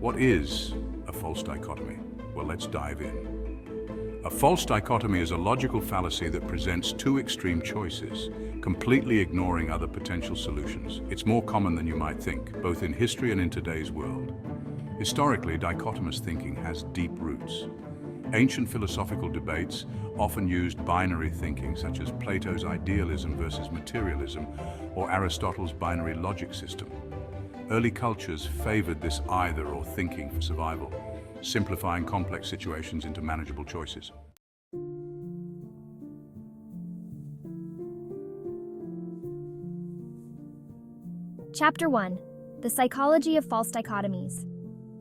What is a false dichotomy? Well, let's dive in. A false dichotomy is a logical fallacy that presents two extreme choices, completely ignoring other potential solutions. It's more common than you might think, both in history and in today's world. Historically, dichotomous thinking has deep roots. Ancient philosophical debates often used binary thinking, such as Plato's idealism versus materialism or Aristotle's binary logic system. Early cultures favored this either-or thinking for survival, simplifying complex situations into manageable choices. Chapter 1. The Psychology of False Dichotomies.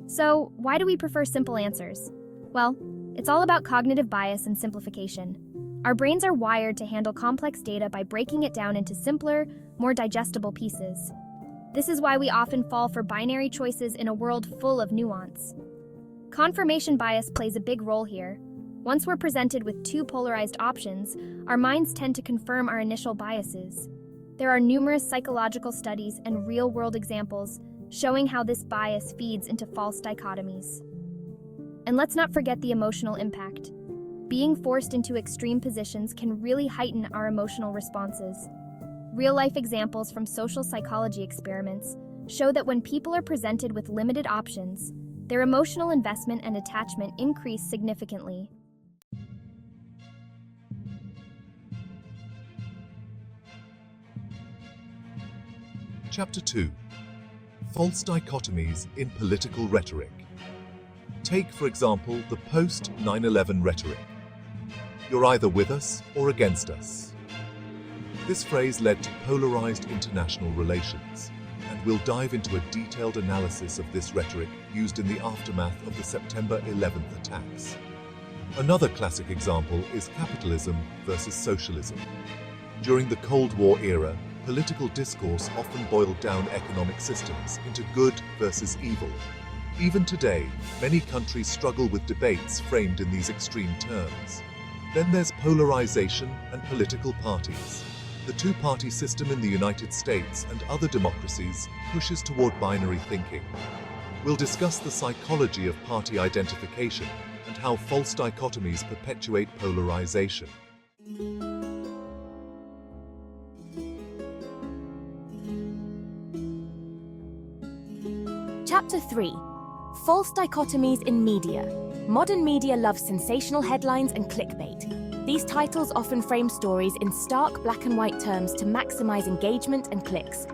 So, why do we prefer simple answers? Well, it's all about cognitive bias and simplification. Our brains are wired to handle complex data by breaking it down into simpler, more digestible pieces. This is why we often fall for binary choices in a world full of nuance. Confirmation bias plays a big role here. Once we're presented with two polarized options, our minds tend to confirm our initial biases. There are numerous psychological studies and real-world examples showing how this bias feeds into false dichotomies. And let's not forget the emotional impact. Being forced into extreme positions can really heighten our emotional responses. Real-life examples from social psychology experiments show that when people are presented with limited options, their emotional investment and attachment increase significantly. Chapter 2. False dichotomies in political rhetoric. Take, for example, the post-9/11 rhetoric. You're either with us or against us. This phrase led to polarized international relations, and we'll dive into a detailed analysis of this rhetoric used in the aftermath of the September 11th attacks. Another classic example is capitalism versus socialism. During the Cold War era, political discourse often boiled down economic systems into good versus evil. Even today, many countries struggle with debates framed in these extreme terms. Then there's polarization and political parties. The two-party system in the United States and other democracies pushes toward binary thinking. We'll discuss the psychology of party identification and how false dichotomies perpetuate polarization. Chapter 3. False dichotomies in media. Modern media loves sensational headlines and clickbait. These titles often frame stories in stark black and white terms to maximize engagement and clicks.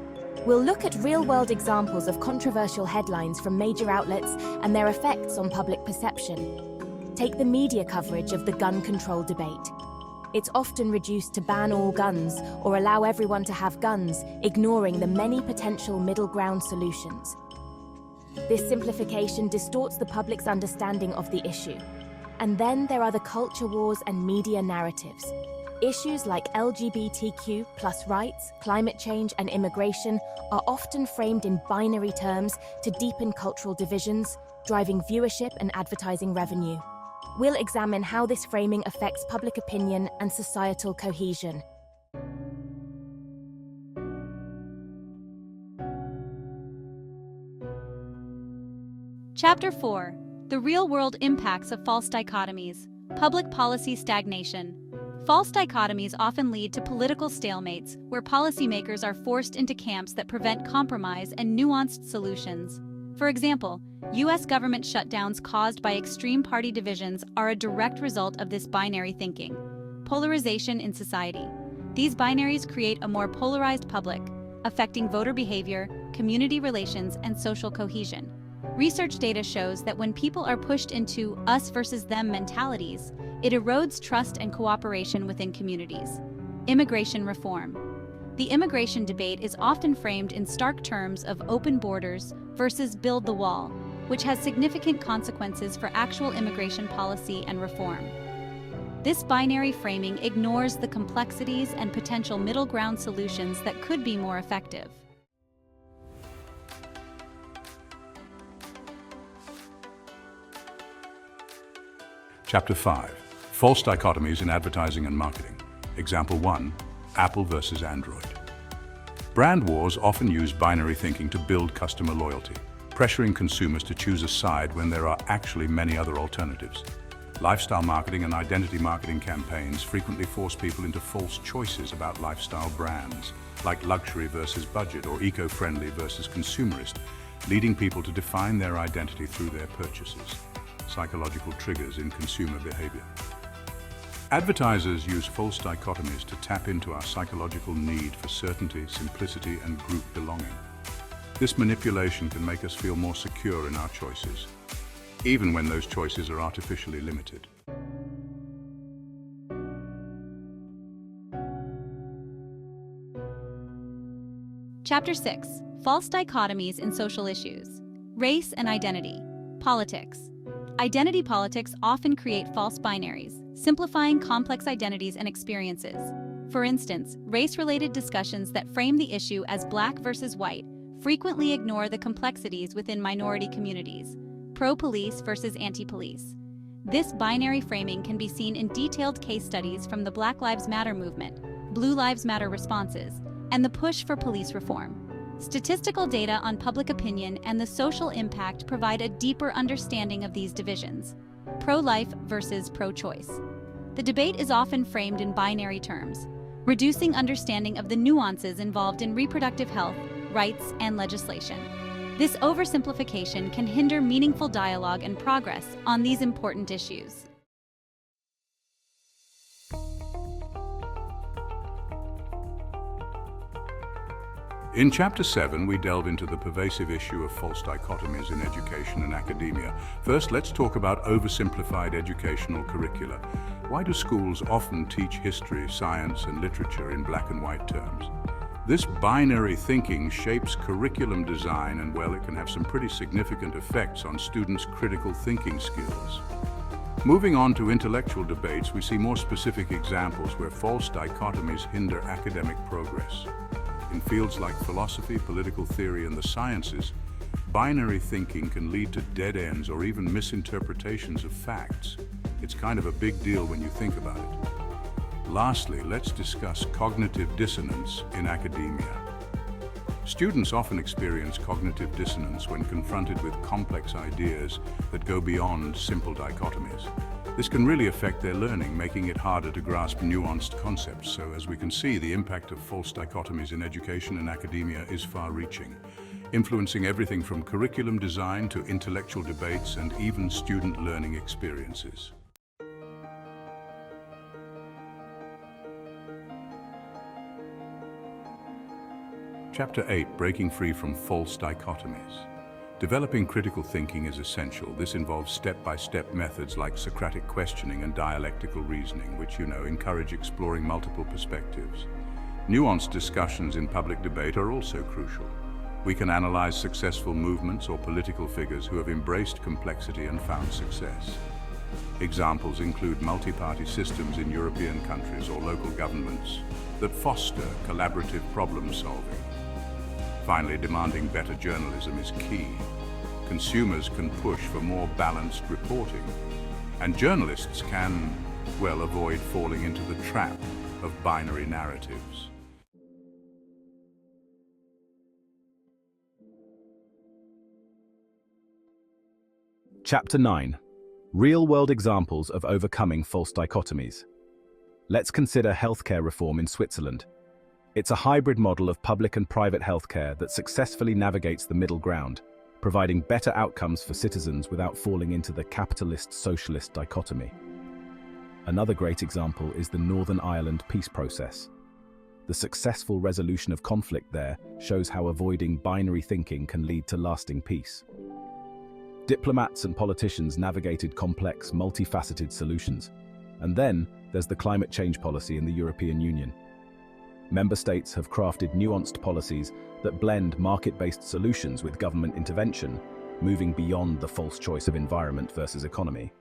We'll look at real-world examples of controversial headlines from major outlets and their effects on public perception. Take the media coverage of the gun control debate. It's often reduced to ban all guns or allow everyone to have guns, ignoring the many potential middle ground solutions. This simplification distorts the public's understanding of the issue. And then there are the culture wars and media narratives. Issues like LGBTQ+ rights, climate change, and immigration are often framed in binary terms to deepen cultural divisions, driving viewership and advertising revenue. We'll examine how this framing affects public opinion and societal cohesion. Chapter 4. The real-world impacts of false dichotomies. Public policy stagnation. False dichotomies often lead to political stalemates, where policymakers are forced into camps that prevent compromise and nuanced solutions. For example, U.S. government shutdowns caused by extreme party divisions are a direct result of this binary thinking. Polarization in society. These binaries create a more polarized public, affecting voter behavior, community relations, and social cohesion. Research data shows that when people are pushed into us versus them mentalities, it erodes trust and cooperation within communities. Immigration reform. The immigration debate is often framed in stark terms of open borders versus build the wall, which has significant consequences for actual immigration policy and reform. This binary framing ignores the complexities and potential middle ground solutions that could be more effective. Chapter 5. False dichotomies in advertising and marketing. Example 1. Apple versus Android. Brand wars often use binary thinking to build customer loyalty. pressuring consumers to choose a side when there are actually many other alternatives. Lifestyle marketing and identity marketing campaigns frequently force people into false choices about lifestyle brands, like luxury versus budget or eco-friendly versus consumerist, leading people to define their identity through their purchases. Psychological triggers in consumer behavior. Advertisers use false dichotomies to tap into our psychological need for certainty, simplicity, and group belonging. This manipulation can make us feel more secure in our choices, even when those choices are artificially limited. Chapter 6. False dichotomies in social issues. Race and identity. Politics. Identity politics often create false binaries, simplifying complex identities and experiences. For instance, race-related discussions that frame the issue as black versus white frequently ignore the complexities within minority communities, pro-police versus anti-police. This binary framing can be seen in detailed case studies from the Black Lives Matter movement, Blue Lives Matter responses, and the push for police reform. Statistical data on public opinion and the social impact provide a deeper understanding of these divisions. Pro-life versus pro-choice. The debate is often framed in binary terms, reducing understanding of the nuances involved in reproductive health, rights, and legislation. This oversimplification can hinder meaningful dialogue and progress on these important issues. In Chapter 7, we delve into the pervasive issue of false dichotomies in education and academia. First, let's talk about oversimplified educational curricula. Why do schools often teach history, science, and literature in black and white terms? This binary thinking shapes curriculum design, and well, it can have some pretty significant effects on students' critical thinking skills. Moving on to intellectual debates, we see more specific examples where false dichotomies hinder academic progress. In fields like philosophy, political theory, and the sciences, binary thinking can lead to dead ends or even misinterpretations of facts. It's kind of a big deal when you think about it. Lastly, let's discuss cognitive dissonance in academia. Students often experience cognitive dissonance when confronted with complex ideas that go beyond simple dichotomies. This can really affect their learning, making it harder to grasp nuanced concepts. So, as we can see, the impact of false dichotomies in education and academia is far-reaching, influencing everything from curriculum design to intellectual debates and even student learning experiences. Chapter 8, Breaking Free from False Dichotomies. Developing critical thinking is essential. This involves step-by-step methods like Socratic questioning and dialectical reasoning, which, encourage exploring multiple perspectives. Nuanced discussions in public debate are also crucial. We can analyze successful movements or political figures who have embraced complexity and found success. Examples include multi-party systems in European countries or local governments that foster collaborative problem-solving. Finally, demanding better journalism is key. Consumers can push for more balanced reporting, and journalists can, avoid falling into the trap of binary narratives. Chapter 9. Real-world examples of overcoming false dichotomies. Let's consider healthcare reform in Switzerland. It's a hybrid model of public and private healthcare that successfully navigates the middle ground, providing better outcomes for citizens without falling into the capitalist-socialist dichotomy. Another great example is the Northern Ireland peace process. The successful resolution of conflict there shows how avoiding binary thinking can lead to lasting peace. Diplomats and politicians navigated complex, multifaceted solutions. And then there's the climate change policy in the European Union. Member states have crafted nuanced policies that blend market-based solutions with government intervention, moving beyond the false choice of environment versus economy.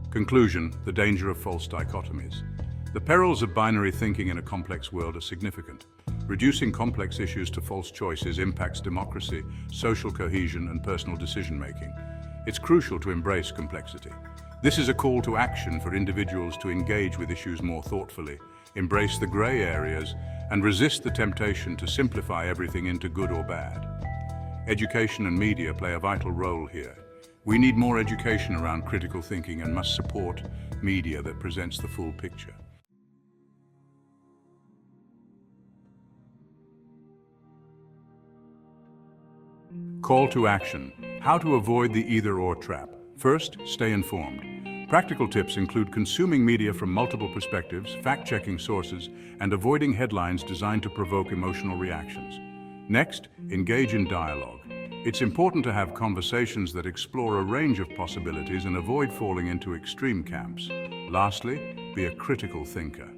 Conclusion: the danger of false dichotomies. The perils of binary thinking in a complex world are significant. Reducing complex issues to false choices impacts democracy, social cohesion, and personal decision-making. It's crucial to embrace complexity. This is a call to action for individuals to engage with issues more thoughtfully, embrace the gray areas, and resist the temptation to simplify everything into good or bad. Education and media play a vital role here. We need more education around critical thinking and must support media that presents the full picture. Call to action. How to avoid the either-or trap. First, stay informed. Practical tips include consuming media from multiple perspectives, fact-checking sources, and avoiding headlines designed to provoke emotional reactions. Next, engage in dialogue. It's important to have conversations that explore a range of possibilities and avoid falling into extreme camps. Lastly, be a critical thinker.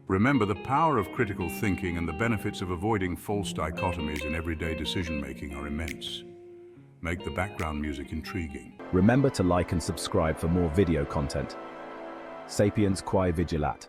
Remember, the power of critical thinking and the benefits of avoiding false dichotomies in everyday decision-making are immense. Make the background music intriguing. Remember to like and subscribe for more video content. Sapiens quae vigilat.